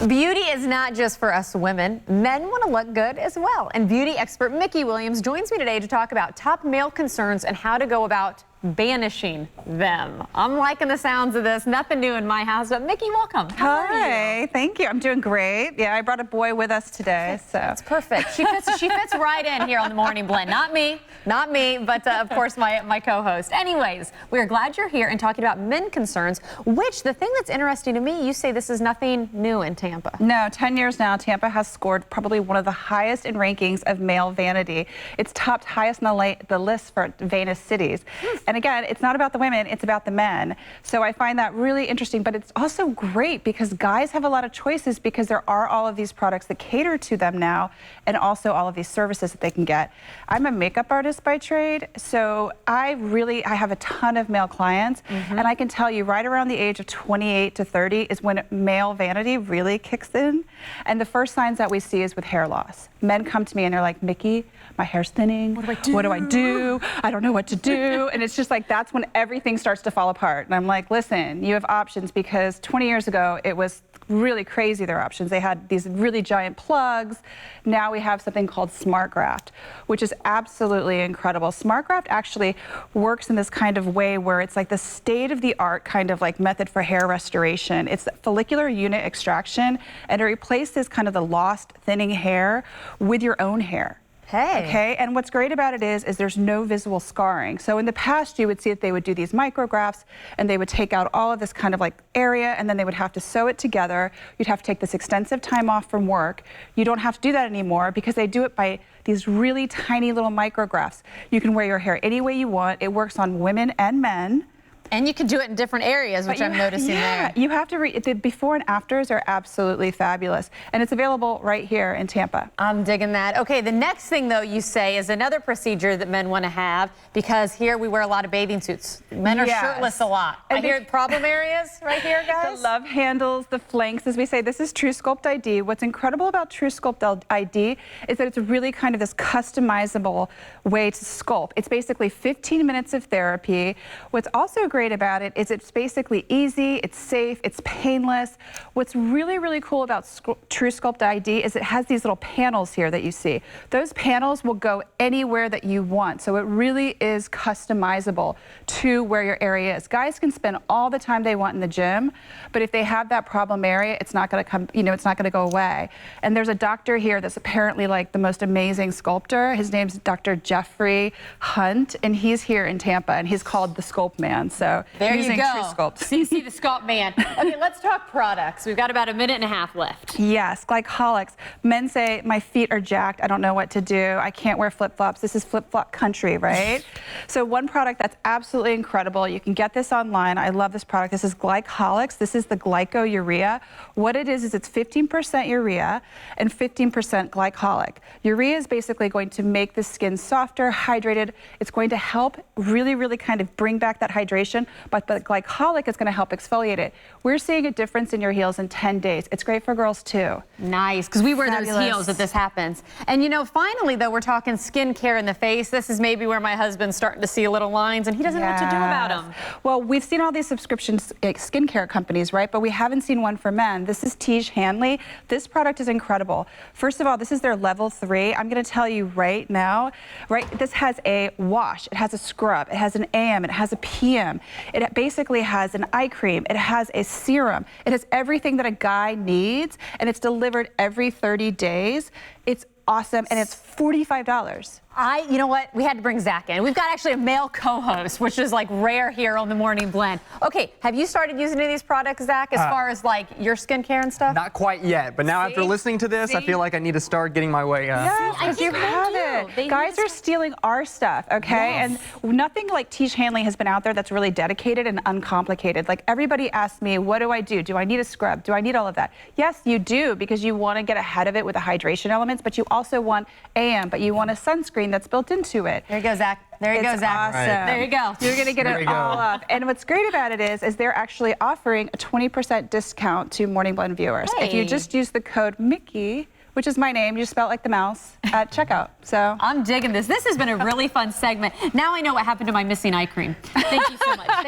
Beauty is not just for us women. Men want to look good as well. And beauty expert Mickey Williams joins me today to talk about top male concerns and how to go about banishing them. I'm liking the sounds of this. Nothing new in my house, but Mickey, welcome. How are you? Thank you. I'm doing great. Yeah, I brought a boy with us today, so that's perfect. She fits right in here on the Morning Blend. Not me, but of course my co-host. Anyways, we're glad you're here and talking about men concerns. Which the thing that's interesting to me, you say this is nothing new in Tampa. No, 10 years now, Tampa has scored probably one of the highest in rankings of male vanity. It's topped highest on the list for vainest cities. And again, it's not about the women, it's about the men. So I find that really interesting, but it's also great because guys have a lot of choices because there are all of these products that cater to them now and also all of these services that they can get. I'm a makeup artist by trade, so I have a ton of male clients, and I can tell you right around the age of 28 to 30 is when male vanity really kicks in. And the first signs that we see is with hair loss. Men come to me and they're like, Mickey, my hair's thinning. What do I do? I don't know what to do. And it's just like, that's when everything starts to fall apart. And I'm like, listen, you have options, because 20 years ago, it was really crazy, their options. They had these really giant plugs. Now we have something called Smart Graft, which is absolutely incredible. Smart Graft actually works in this kind of way where it's like the state-of-the-art kind of like method for hair restoration. It's follicular unit extraction, and it replaces kind of the lost thinning hair with your own hair. Hey. Okay, and what's great about it is there's no visible scarring. So in the past, you would see that they would do these micrografts and they would take out all of this kind of like area, and then they would have to sew it together. You'd have to take this extensive time off from work. You don't have to do that anymore because they do it by these really tiny little micrografts. You can wear your hair any way you want. It works on women and men. And you can do it in different areas, which I'm noticing there. You have to read, the before and afters are absolutely fabulous. And it's available right here in Tampa. I'm digging that. Okay, the next thing though you say is another procedure that men want to have, because here we wear a lot of bathing suits. Men are shirtless a lot. And I hear problem areas right here, guys. The love handles, the flanks, as we say, this is True Sculpt ID. What's incredible about True Sculpt ID is that it's really kind of this customizable way to sculpt. It's basically 15 minutes of therapy. What's also great about it is it's basically easy, it's safe, it's painless. What's really, really cool about True Sculpt ID is it has these little panels here that you see. Those panels will go anywhere that you want, so it really is customizable to where your area is. Guys can spend all the time they want in the gym, but if they have that problem area, it's not going to come, it's not going to go away. And there's a doctor here that's apparently like the most amazing sculptor. His name's Dr. Jeffrey Hunt, and he's here in Tampa, and he's called the Sculpt Man. So there you go. True Sculpt. CC the Sculpt Man. Okay, let's talk products. We've got about a minute and a half left. Yes, glycolics. Men say, my feet are jacked. I don't know what to do. I can't wear flip-flops. This is flip-flop country, right? So one product that's absolutely incredible. You can get this online. I love this product. This is glycolics. This is the glyco-urea. What it is it's 15% urea and 15% glycolic. Urea is basically going to make the skin softer, hydrated. It's going to help really, really kind of bring back that hydration, but the glycolic is going to help exfoliate it. We're seeing a difference in your heels in 10 days. It's great for girls too. Nice, because we wear those heels that this happens. And finally though, we're talking skincare in the face. This is maybe where my husband's starting to see little lines and he doesn't know what to do about them. Well, we've seen all these subscription skincare companies, right? But we haven't seen one for men. This is Tiege Hanley. This product is incredible. First of all, this is their level 3. I'm going to tell you right now, this has a wash, it has a scrub, it has an AM, it has a PM. It basically has an eye cream. It has a serum. It has everything that a guy needs, and it's delivered every 30 days. It's awesome, and it's $45. You know what? We had to bring Zach in. We've got actually a male co-host, which is like rare here on the Morning Blend. Okay, have you started using any of these products, Zach, as far as like your skincare and stuff? Not quite yet, but now after listening to this, I feel like I need to start getting my way. Yes, because you have it. Guys are stealing our stuff, okay? And nothing like Tiege Hanley has been out there that's really dedicated and uncomplicated. Like everybody asks me, what do I do? Do I need a scrub? Do I need all of that? Yes, you do, because you want to get ahead of it with the hydration elements, but you also want AM, but you want a sunscreen that's built into it. There you go, Zach. There you go, Zach. Awesome. Right. There you go. You're going to get it all up. And what's great about it is they're actually offering a 20% discount to Morning Blend viewers. Hey. If you just use the code Mickey, which is my name, you spell it like the mouse, at checkout. So I'm digging this. This has been a really fun segment. Now I know what happened to my missing eye cream. Thank you so much.